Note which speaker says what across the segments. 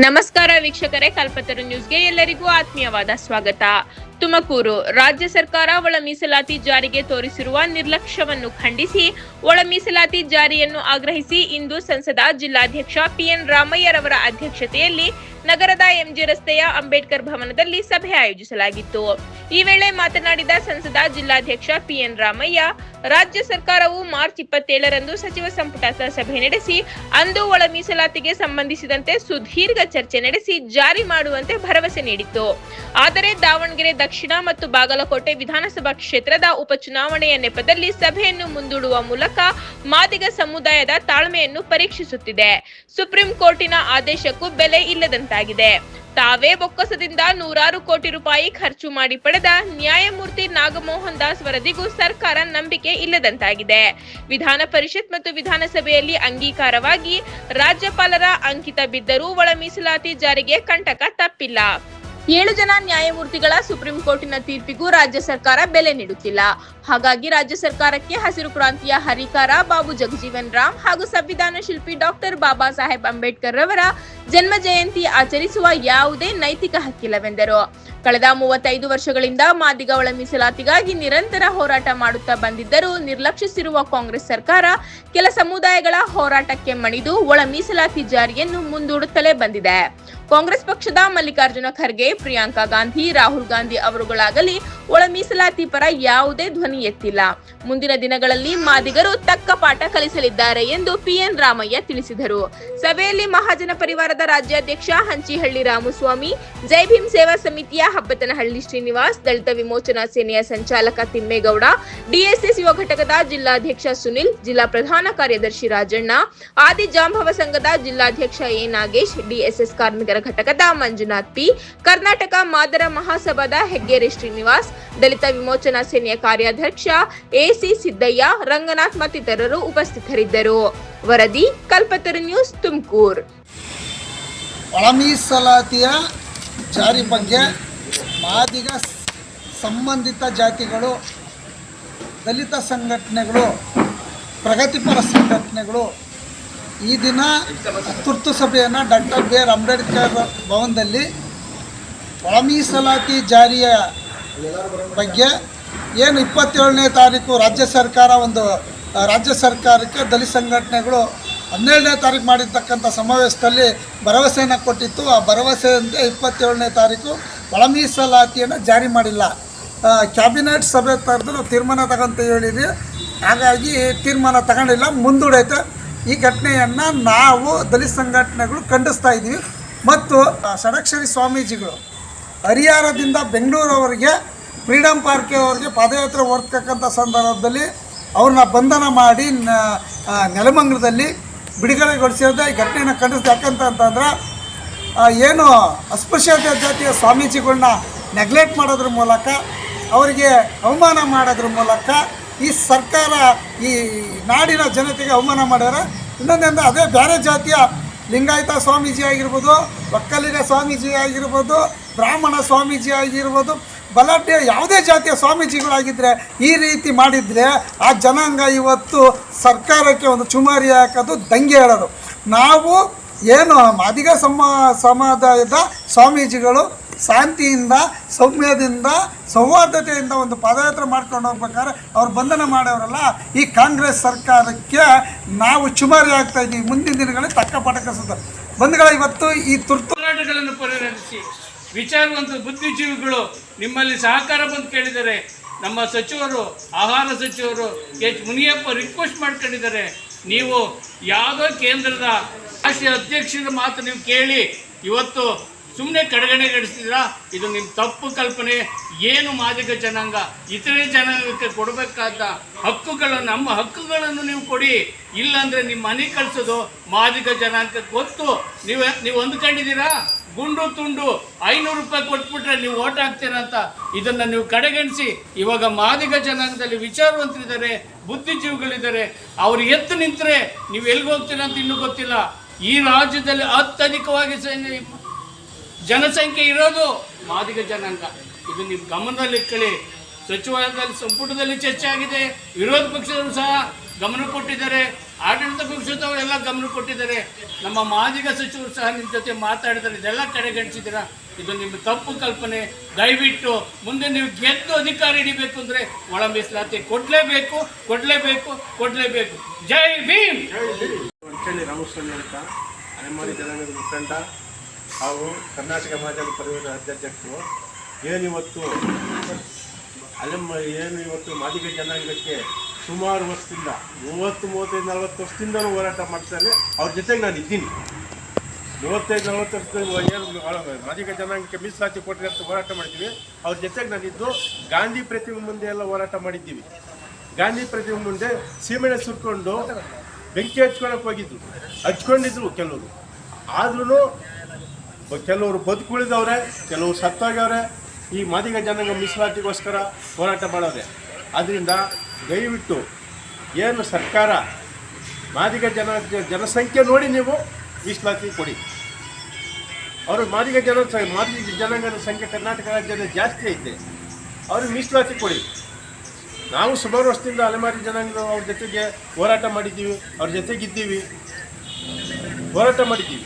Speaker 1: ನಮಸ್ಕಾರ ವೀಕ್ಷಕರೇ, ಕಲ್ಪತರು ನ್ಯೂಸ್ಗೆ ಎಲ್ಲರಿಗೂ ಆತ್ಮೀಯವಾದ ಸ್ವಾಗತ. ತುಮಕೂರು ರಾಜ್ಯ ಸರ್ಕಾರ ಒಳ ಮೀಸಲಾತಿ ಜಾರಿಗೆ ತೋರಿಸಿರುವ ನಿರ್ಲಕ್ಷ್ಯವನ್ನು ಖಂಡಿಸಿ ಒಳ ಮೀಸಲಾತಿ ಜಾರಿಯನ್ನು ಆಗ್ರಹಿಸಿ ಇಂದು ಸಂಸದ ಜಿಲ್ಲಾಧ್ಯಕ್ಷ ಪಿಎನ್ ರಾಮಯ್ಯರವರ ಅಧ್ಯಕ್ಷತೆಯಲ್ಲಿ ನಗರದ ಎಂಜಿ ರಸ್ತೆಯ ಅಂಬೇಡ್ಕರ್ ಭವನದಲ್ಲಿ ಸಭೆ ಆಯೋಜಿಸಲಾಗಿತ್ತು. ಈ ವೇಳೆ ಮಾತನಾಡಿದ ಸಂಸದ ಜಿಲ್ಲಾಧ್ಯಕ್ಷ ಪಿಎನ್ ರಾಮಯ್ಯ, ರಾಜ್ಯ ಸರ್ಕಾರವು ಮಾರ್ಚ್ 27ರಂದು ಸಚಿವ ಸಂಪುಟ ಸಭೆ ನಡೆಸಿ ಅಂದು ಒಳ ಮೀಸಲಾತಿಗೆ ಸಂಬಂಧಿಸಿದಂತೆ ಸುದೀರ್ಘ ಚರ್ಚೆ ನಡೆಸಿ ಜಾರಿ ಮಾಡುವಂತೆ ಭರವಸೆ ನೀಡಿತ್ತು. ಆದರೆ ದಾವಣಗೆರೆ ದಕ್ಷಿಣ ಮತ್ತು ಬಾಗಲಕೋಟೆ ವಿಧಾನಸಭಾ ಕ್ಷೇತ್ರದ ಉಪಚುನಾವಣೆಯ ನೆಪದಲ್ಲಿ ಸಭೆಯನ್ನು ಮುಂದೂಡುವ ಮೂಲಕ ಮಾದಿಗ ಸಮುದಾಯದ ತಾಳ್ಮೆಯನ್ನು ಪರೀಕ್ಷಿಸುತ್ತಿದೆ. ಸುಪ್ರೀಂ ಕೋರ್ಟಿನ ಆದೇಶಕ್ಕೂ ಬೆಲೆ ಇಲ್ಲದಂತಾಗಿದೆ. ತಾವೇ ಬೊಕ್ಕಸದಿಂದ ನೂರಾರು ಕೋಟಿ ರೂಪಾಯಿ ಖರ್ಚು ಮಾಡಿ ಪಡೆದ ನ್ಯಾಯಮೂರ್ತಿ ನಾಗಮೋಹನ್ ದಾಸ್ ವರದಿಗೂ ಸರ್ಕಾರ ನಂಬಿಕೆ ಇಲ್ಲದಂತಾಗಿದೆ. ವಿಧಾನ ಪರಿಷತ್ ಮತ್ತು ವಿಧಾನಸಭೆಯಲ್ಲಿ ಅಂಗೀಕಾರವಾಗಿ ರಾಜ್ಯಪಾಲರ ಅಂಕಿತ ಬಿದ್ದರೂ ಒಳ ಮೀಸಲಾತಿ ಜಾರಿಗೆ ಕಂಟಕ ತಪ್ಪಿಲ್ಲ. 7 ಜನ ನ್ಯಾಯಮೂರ್ತಿಗಳ ಸುಪ್ರೀಂ ಕೋರ್ಟಿನ ತೀರ್ಪಿಗೂ ರಾಜ್ಯ ಸರ್ಕಾರ ಬೆಲೆ ನೀಡುತ್ತಿಲ್ಲ. ಹಾಗಾಗಿ ರಾಜ್ಯ ಸರ್ಕಾರಕ್ಕೆ ಹಸಿರು ಕ್ರಾಂತಿಯ ಹರಿಕಾರ ಬಾಬು ಜಗಜೀವನ್ ರಾಮ್ ಹಾಗೂ ಸಂವಿಧಾನ ಶಿಲ್ಪಿ ಡಾಕ್ಟರ್ ಬಾಬಾ ಸಾಹೇಬ್ ಅಂಬೇಡ್ಕರ್ ರವರ ಜನ್ಮ ಜಯಂತಿ ಆಚರಿಸುವ ಯಾವುದೇ ನೈತಿಕ ಹಕ್ಕಿಲ್ಲವೆಂದರು. ಕಳೆದ 35 ವರ್ಷಗಳಿಂದ ಮಾದಿಗ ಒಳ ಮೀಸಲಾತಿಗಾಗಿ ನಿರಂತರ ಹೋರಾಟ ಮಾಡುತ್ತಾ ಬಂದಿದ್ದರೂ ನಿರ್ಲಕ್ಷಿಸಿರುವ ಕಾಂಗ್ರೆಸ್ ಸರ್ಕಾರ ಕೆಲ ಸಮುದಾಯಗಳ ಹೋರಾಟಕ್ಕೆ ಮಣಿದು ಒಳ ಮೀಸಲಾತಿ ಜಾರಿಯನ್ನು ಮುಂದೂಡುತ್ತಲೇ ಬಂದಿದೆ. ಕಾಂಗ್ರೆಸ್ ಪಕ್ಷದ ಮಲ್ಲಿಕಾರ್ಜುನ ಖರ್ಗೆ, ಪ್ರಿಯಾಂಕಾ ಗಾಂಧಿ, ರಾಹುಲ್ ಗಾಂಧಿ ಅವರುಗಳಾಗಲಿ ಒಳ ಮೀಸಲಾತಿ ಪರ ಯಾವುದೇ ಧ್ವನಿ ಎತ್ತಿಲ್ಲ. ಮುಂದಿನ ದಿನಗಳಲ್ಲಿ ಮಾದಿಗರು ತಕ್ಕ ಪಾಠ ಕಲಿಸಲಿದ್ದಾರೆ ಎಂದು ಪಿಎನ್ ರಾಮಯ್ಯ ತಿಳಿಸಿದರು. ಸಭೆಯಲ್ಲಿ ಮಹಾಜನ ಪರಿವಾರದ ರಾಜ್ಯಾಧ್ಯಕ್ಷ ಹಂಚಿಹಳ್ಳಿ ರಾಮಸ್ವಾಮಿ, ಜೈ ಭೀಮ್ ಸೇವಾ ಸಮಿತಿಯ ಹಬ್ಬತನಹಳ್ಳಿ ಶ್ರೀನಿವಾಸ್, ದಲಿತ ವಿಮೋಚನಾ ಸೇನೆಯ ಸಂಚಾಲಕ ತಿಮ್ಮೇಗೌಡ, ಡಿಎಸ್ಎಸ್ ಯುವ ಘಟಕದ ಜಿಲ್ಲಾಧ್ಯಕ್ಷ ಸುನಿಲ್, ಜಿಲ್ಲಾ ಪ್ರಧಾನ ಕಾರ್ಯದರ್ಶಿ ರಾಜಣ್ಣ, ಆದಿ ಜಾಂಬವ ಸಂಘದ ಜಿಲ್ಲಾಧ್ಯಕ್ಷ ಎ ನಾಗೇಶ್, ಡಿಎಸ್ಎಸ್ ಕಾರ್ಮಿಕರ ಘಟಕದ ಮಂಜುನಾಥ್ ಪಿ, ಕರ್ನಾಟಕ ಮಾದರ ಮಹಾಸಭಾದ ಹೆಗ್ಗೇರಿ ಶ್ರೀನಿವಾಸ್, ದಲಿತ ವಿಮೋಚನಾ ಸೇನೆಯ ಕಾರ್ಯಾಧ್ಯಕ್ಷ ಎಸಿ ಸಿದ್ದಯ್ಯ, ರಂಗನಾಥ್ ಮತ್ತಿತರರು ಉಪಸ್ಥಿತರಿದ್ದರು. ವರದಿ ಕಲ್ಪತರು ನ್ಯೂಸ್, ತುಮಕೂರು.
Speaker 2: ಒಳ ಮೀಸಲಾತಿಯ ಜಾರಿ ಬಗ್ಗೆ ಮಾದಿಗ ಸಂಬಂಧಿತ ಜಾತಿಗಳು, ದಲಿತ ಸಂಘಟನೆಗಳು, ಪ್ರಗತಿಪರ ಸಂಘಟನೆಗಳು ಈ ದಿನ ತುರ್ತು ಸಭೆಯನ್ನು ಡಾಕ್ಟರ್ ಬಿ.ಆರ್. ಅಂಬೇಡ್ಕರ್ ಭವನದಲ್ಲಿ ಒಳ ಮೀಸಲಾತಿ ಜಾರಿಯ ಬಗ್ಗೆ ಏನು 27ನೇ ತಾರೀಕು ರಾಜ್ಯ ಸರ್ಕಾರಕ್ಕೆ ದಲಿತ ಸಂಘಟನೆಗಳು 17ನೇ ತಾರೀಕು ಮಾಡಿರ್ತಕ್ಕಂಥ ಸಮಾವೇಶದಲ್ಲಿ ಭರವಸೆಯನ್ನು ಕೊಟ್ಟಿತ್ತು. ಆ ಭರವಸೆಯಂತೆ 27ನೇ ತಾರೀಕು ಒಳ ಮೀಸಲಾತಿಯನ್ನು ಜಾರಿ ಮಾಡಿಲ್ಲ. ಕ್ಯಾಬಿನೆಟ್ ಸಭೆ ಕರೆದು ನಾವು ತೀರ್ಮಾನ ತಗೊಂತ ಹೇಳಿದ್ವಿ. ಹಾಗಾಗಿ ತೀರ್ಮಾನ ತಗೊಂಡಿಲ್ಲ, ಮುಂದೂಡೈತೆ. ಈ ಘಟನೆಯನ್ನು ನಾವು ದಲಿತ ಸಂಘಟನೆಗಳು ಖಂಡಿಸ್ತಾ ಇದ್ದೀವಿ. ಮತ್ತು ಷಡಕ್ಷರಿ ಸ್ವಾಮೀಜಿಗಳು ಹರಿಹರದಿಂದ ಬೆಂಗಳೂರವರೆಗೆ ಫ್ರೀಡಮ್ ಪಾರ್ಕ್ವರೆಗೆ ಪಾದಯಾತ್ರೆ ಹೊರಡ್ತಕ್ಕಂಥ ಸಂದರ್ಭದಲ್ಲಿ ಅವ್ರನ್ನ ಬಂಧನ ಮಾಡಿ ನೆಲಮಂಗಲದಲ್ಲಿ ಬಿಡುಗಡೆಗೊಳಿಸಿರೋದೇ ಈ ಘಟನೆಯನ್ನು ಖಂಡಿಸ್ತಾ. ಯಾಕಂತಂದ್ರೆ ಏನು ಅಸ್ಪೃಶ್ಯತೆ ಜಾತಿಯ ಸ್ವಾಮೀಜಿಗಳನ್ನ ನೆಗ್ಲೆಕ್ಟ್ ಮಾಡೋದ್ರ ಮೂಲಕ, ಅವರಿಗೆ ಅವಮಾನ ಮಾಡೋದ್ರ ಮೂಲಕ ಈ ಸರ್ಕಾರ ಈ ನಾಡಿನ ಜನತೆಗೆ ಅವಮಾನ ಮಾಡ್ಯಾರ. ಇನ್ನೊಂದರಿಂದ ಅದೇ ಬೇರೆ ಜಾತಿಯ ಲಿಂಗಾಯತ ಸ್ವಾಮೀಜಿ ಆಗಿರ್ಬೋದು, ಒಕ್ಕಲಿಗ ಸ್ವಾಮೀಜಿ ಆಗಿರ್ಬೋದು, ಬ್ರಾಹ್ಮಣ ಸ್ವಾಮೀಜಿ ಆಗಿರ್ಬೋದು, ಬಲಾಢ್ಯ ಯಾವುದೇ ಜಾತಿಯ ಸ್ವಾಮೀಜಿಗಳಾಗಿದ್ದರೆ ಈ ರೀತಿ ಮಾಡಿದರೆ ಆ ಜನಾಂಗ ಇವತ್ತು ಸರ್ಕಾರಕ್ಕೆ ಒಂದು ಚುಮಾರಿ ಹಾಕೋದು, ದಂಗೆ ಹೇಳೋದು. ನಾವು ಏನು ಮಾದಿಗ ಸಮುದಾಯದ ಸ್ವಾಮೀಜಿಗಳು ಶಾಂತಿಯಿಂದ, ಸೌಮ್ಯದಿಂದ, ಸೌಹಾರ್ದತೆಯಿಂದ ಒಂದು ಪಾದಯಾತ್ರೆ ಮಾಡ್ಕೊಂಡು ಹೋಗ್ಬೇಕಾದ್ರೆ ಅವ್ರು ಬಂಧನ ಮಾಡೋರಲ್ಲ, ಈ ಕಾಂಗ್ರೆಸ್ ಸರ್ಕಾರಕ್ಕೆ ನಾವು ಚುಮಾರಿ ಆಗ್ತಾ ಇದ್ದೀವಿ. ಮುಂದಿನ ದಿನಗಳಲ್ಲಿ ತಕ್ಕ ಪಾಠ ಕಲಿಸುತ್ತಾರೆ. ಬಂಧುಗಳ ಇವತ್ತು ಈ ತುರ್ತು
Speaker 3: ಹೋರಾಟಗಳನ್ನು ಪರಿಹರಿಸಿ ವಿಚಾರವಂತ ಬುದ್ಧಿಜೀವಿಗಳು ನಿಮ್ಮಲ್ಲಿ ಸಹಕಾರ ಬಂದು ಕೇಳಿದ್ದಾರೆ. ನಮ್ಮ ಸಚಿವರು, ಆಹಾರ ಸಚಿವರು ಎಚ್ ಮುನಿಯಪ್ಪ ರಿಕ್ವೆಸ್ಟ್ ಮಾಡ್ಕೊಂಡಿದ್ದಾರೆ, ನೀವು ಯಾವುದೋ ಕೇಂದ್ರದ ರಾಷ್ಟ್ರೀಯ ಅಧ್ಯಕ್ಷರ ಮಾತು ನೀವು ಕೇಳಿ ಇವತ್ತು ಸುಮ್ಮನೆ ಕಡೆಗಣಿಸ್ತಿದ್ದೀರಾ. ಇದು ನಿಮ್ಮ ತಪ್ಪು ಕಲ್ಪನೆ. ಏನು ಮಾದಿಗ ಜನಾಂಗ ಇತರೆ ಜನಾಂಗಕ್ಕೆ ಕೊಡಬೇಕಾದ ಹಕ್ಕುಗಳು, ನಮ್ಮ ಹಕ್ಕುಗಳನ್ನು ನೀವು ಕೊಡಿ. ಇಲ್ಲಾಂದರೆ ನಿಮ್ಮ ಮನೆ ಕಳಿಸೋದು ಮಾದಿಗ ಜನಾಂಗಕ್ಕೆ ಗೊತ್ತು. ನೀವು ಅಂದ್ಕೊಂಡಿದ್ದೀರಾ ಗುಂಡು ತುಂಡು 500 ರೂಪಾಯಿ ಕೊಟ್ಬಿಟ್ರೆ ನೀವು ಓಟ್ ಹಾಕ್ತೀರಾ ಅಂತ. ಇದನ್ನು ನೀವು ಕಡೆಗಣಿಸಿ. ಇವಾಗ ಮಾದಿಗ ಜನಾಂಗದಲ್ಲಿ ವಿಚಾರವಂತರಿದ್ದಾರೆ, ಬುದ್ಧಿಜೀವಿಗಳಿದ್ದಾರೆ. ಅವ್ರು ಎತ್ತು ನಿಂತರೆ ನೀವು ಎಲ್ಲಿಗೆ ಹೋಗ್ತೀರಾ ಅಂತ ಇನ್ನೂ ಗೊತ್ತಿಲ್ಲ. ಈ ರಾಜ್ಯದಲ್ಲಿ ಅತ್ಯಧಿಕವಾಗಿ ಜನಸಂಖ್ಯೆ ಇರೋದು ಮಾದಿಗ ಜನಾಂಗ. ಇದು ನಿಮ್ಮ ಗಮನದಲ್ಲಿಟ್ಕೊಳ್ಳಿ. ಸಚಿವಾಲಯದಲ್ಲಿ ಸಂಪುಟದಲ್ಲಿ ಚರ್ಚೆ ಆಗಿದೆ, ವಿರೋಧ ಪಕ್ಷದವರು ಸಹ ಗಮನ ಕೊಟ್ಟಿದ್ದಾರೆ. ಆಡಳಿತ ಪಕ್ಷದವರು ಎಲ್ಲ ಗಮನ ಕೊಟ್ಟಿದ್ದಾರೆ. ನಮ್ಮ ಮಾದಿಗ ಸಚಿವರು ಸಹ ನಿಮ್ಮ ಜೊತೆ ಮಾತಾಡಿದ್ದಾರೆ. ಇದೆಲ್ಲ ಕಡೆಗಣಿಸಿದ್ದೀರಾ. ಇದು ನಿಮ್ಮ ತಪ್ಪು ಕಲ್ಪನೆ. ದಯವಿಟ್ಟು ಮುಂದೆ ನೀವು ಗೆದ್ದು ಅಧಿಕಾರ ಹಿಡಿಬೇಕು ಅಂದರೆ ಒಳ ಮೀಸಲಾತಿ ಕೊಡಲೇಬೇಕು. ಜೈ ಭೀಮ್.
Speaker 4: ಹೊಂಚಳ್ಳಿ ರಾಮಸ್ವಾಮಿ ಅಂತ ಅಲೆಮಾರಿ ಜನಾಂಗದ ಮುಖಂಡ ಹಾಗೂ ಕರ್ನಾಟಕ ಮಹಾಜನ ಪರಿವಾರದ ರಾಜ್ಯಾಧ್ಯಕ್ಷರು. ಏನಿವತ್ತು ಮಾದಿಗ ಜನಾಂಗಕ್ಕೆ ಸುಮಾರು ವರ್ಷದಿಂದ 30-35-40 ವರ್ಷದಿಂದಲೂ ಹೋರಾಟ ಮಾಡ್ತಾರೆ. ಅವ್ರ ಜೊತೆಗೆ ನಾನು ಇದ್ದೀನಿ. 35-40 ವರ್ಷದಿಂದ ಏನು ಮಾದಿಗ ಜನಾಂಗಕ್ಕೆ ಮೀಸಲಾತಿ ಕೊಟ್ಟರೆ ಅಂತ ಹೋರಾಟ ಮಾಡಿದ್ದೀವಿ. ಅವ್ರ ಜೊತೆಗೆ ನಾನಿದ್ದು ಗಾಂಧಿ ಪ್ರತಿಮೆ ಮುಂದೆ ಎಲ್ಲ ಹೋರಾಟ ಮಾಡಿದ್ದೀವಿ. ಗಾಂಧಿ ಪ್ರತಿಮೆ ಮುಂದೆ ಸೀಮೆಣ್ಣೆ ಸುಟ್ಕೊಂಡು ಬೆಂಕಿ ಹಚ್ಕೊಳಕ್ಕೆ ಹೋಗಿದ್ದು, ಹಚ್ಕೊಂಡಿದ್ರು ಕೆಲವರು. ಆದ್ರೂ ಕೆಲವರು ಬದುಕುಳಿದವ್ರೆ, ಕೆಲವರು ಸತ್ತೋಗ್ಯವ್ರೆ. ಈ ಮಾದಿಗ ಜನಾಂಗ ಮೀಸಲಾತಿಗೋಸ್ಕರ ಹೋರಾಟ ಮಾಡೋದೆ. ಆದ್ದರಿಂದ ದಯವಿಟ್ಟು ಏನು ಸರ್ಕಾರ ಮಾದಿಗ ಜನಸಂಖ್ಯೆ ನೋಡಿ ನೀವು ಮೀಸಲಾತಿ ಕೊಡಿ. ಅವರು ಮಾದಿಗ ಜನಾಂಗದ ಸಂಖ್ಯೆ ಕರ್ನಾಟಕ ರಾಜ್ಯದಲ್ಲಿ ಜಾಸ್ತಿ ಐತೆ. ಅವ್ರಿಗೆ ಮೀಸಲಾತಿ ಕೊಡಿ. ನಾವು ಸುಮಾರು ವರ್ಷದಿಂದ ಅಲೆಮಾರಿ ಜನಾಂಗದ ಅವ್ರ ಜೊತೆಗೆ ಹೋರಾಟ ಮಾಡಿದ್ದೀವಿ, ಅವ್ರ ಜೊತೆಗಿದ್ದೀವಿ, ಹೋರಾಟ ಮಾಡಿದ್ದೀವಿ.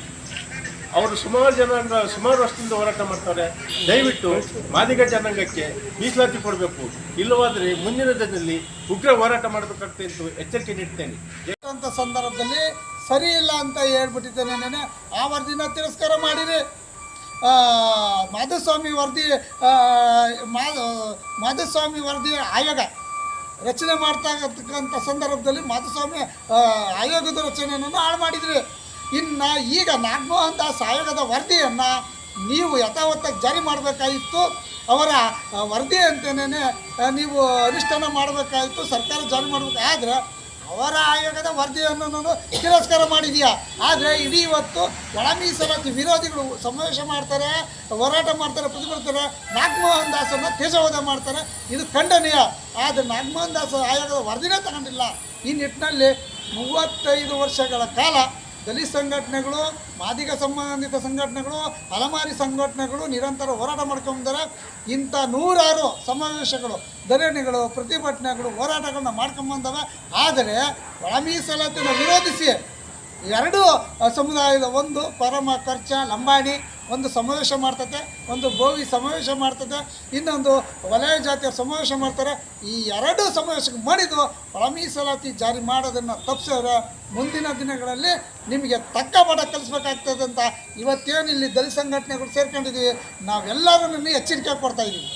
Speaker 4: ಅವರು ಸುಮಾರು ವರ್ಷದಿಂದ ಹೋರಾಟ ಮಾಡ್ತಾರೆ. ದಯವಿಟ್ಟು ಮಾದಿಗ ಜನಾಂಗಕ್ಕೆ ಮೀಸಲಾತಿ ಕೊಡಬೇಕು. ಇಲ್ಲವಾದರೆ ಮುಂದಿನ ದಿನದಲ್ಲಿ ಉಗ್ರ ಹೋರಾಟ ಮಾಡಬೇಕಾಗ್ತದೆ ಎಂದು ಎಚ್ಚರಿಕೆ ನೀಡ್ತೇನೆ.
Speaker 2: ಅಂತ ಸಂದರ್ಭದಲ್ಲಿ ಸರಿ ಇಲ್ಲ ಅಂತ ಹೇಳ್ಬಿಟ್ಟಿದ್ದೇನೆ. ನೆನೆ ಆ ವರದಿನ ತಿರಸ್ಕಾರ ಮಾಡಿರಿ. ಮಾಧುಸ್ವಾಮಿ ವರದಿ ಆಯೋಗ ರಚನೆ ಮಾಡ್ತಕ್ಕಂಥ ಸಂದರ್ಭದಲ್ಲಿ ಮಾಧುಸ್ವಾಮಿ ಆಯೋಗದ ರಚನೆಯನ್ನು ಹಾಳು ಮಾಡಿದ್ರಿ. ಇನ್ನು ಈಗ ನಾಗಮೋಹನ್ ದಾಸ್ ಆಯೋಗದ ವರದಿಯನ್ನು ನೀವು ಯಥಾವತ್ತಾಗಿ ಜಾರಿ ಮಾಡಬೇಕಾಗಿತ್ತು. ಅವರ ವರದಿ ಅಂತೇನೆ ನೀವು ಅನುಷ್ಠಾನ ಮಾಡಬೇಕಾಗಿತ್ತು, ಸರ್ಕಾರ ಜಾರಿ ಮಾಡಬೇಕು. ಆದರೆ ಅವರ ಆಯೋಗದ ವರದಿಯನ್ನು ನಾನು ತಿರಸ್ಕಾರ ಮಾಡಿದೆಯಾ. ಆದರೆ ಇಡೀ ಇವತ್ತು ಒಳ ಮೀಸಲಾತಿ ವಿರೋಧಿಗಳು ಸಮಾವೇಶ ಮಾಡ್ತಾರೆ, ಹೋರಾಟ ಮಾಡ್ತಾರೆ, ಪ್ರತಿಭಟಿಸ್ತಾರೆ. ನಾಗಮೋಹನ್ ದಾಸನ್ನು ತೇಜೋವಧೆ ಮಾಡ್ತಾರೆ. ಇದು ಖಂಡನೀಯ. ಆದರೆ ನಾಗಮೋಹನ್ ದಾಸ್ ಆಯೋಗದ ವರದಿನೇ ತಗೊಂಡಿಲ್ಲ. ಈ ನಿಟ್ಟಿನಲ್ಲಿ 35 ವರ್ಷಗಳ ಕಾಲ ದಲಿತ ಸಂಘಟನೆಗಳು, ಮಾದಿಗ ಸಂಬಂಧಿತ ಸಂಘಟನೆಗಳು, ಅಲೆಮಾರಿ ಸಂಘಟನೆಗಳು ನಿರಂತರ ಹೋರಾಟ ಮಾಡ್ಕೊಂಡಿದ್ದಾರೆ. ಇಂಥ 100 ಸಮಾವೇಶಗಳು, ಧರಣಿಗಳು, ಪ್ರತಿಭಟನೆಗಳು, ಹೋರಾಟಗಳನ್ನ ಮಾಡ್ಕೊಂಬಂದವೆ. ಆದರೆ ಒಳ ಮೀಸಲಾತಿಯನ್ನು ವಿರೋಧಿಸಿ 2 ಸಮುದಾಯದ, ಒಂದು ಪರಮ ಕರ್ಚ ಲಂಬಾಣಿ ಒಂದು ಸಮಾವೇಶ ಮಾಡ್ತದೆ, ಒಂದು ಬೋವಿ ಸಮಾವೇಶ ಮಾಡ್ತದೆ, ಇನ್ನೊಂದು ವಲಯ ಜಾತಿಯ ಸಮಾವೇಶ ಮಾಡ್ತಾರೆ. ಈ 2 ಸಮಾವೇಶಕ್ಕೆ ಮಾಡಿದ್ದು ಒಳ ಮೀಸಲಾತಿ ಜಾರಿ ಮಾಡೋದನ್ನು ತಪ್ಪಿಸಿದ್ರೆ ಮುಂದಿನ ದಿನಗಳಲ್ಲಿ ನಿಮಗೆ ತಕ್ಕ ಪಾಠ ಕಲಿಸ್ಬೇಕಾಗ್ತದೆ ಅಂತ ಇವತ್ತೇನು ಇಲ್ಲಿ ದಲಿತ ಸಂಘಟನೆಗಳು ಸೇರ್ಕೊಂಡಿದ್ದೀವಿ, ನಾವೆಲ್ಲರೂ ಎಚ್ಚರಿಕೆ ಕೊಡ್ತಾಯಿದ್ದೀವಿ.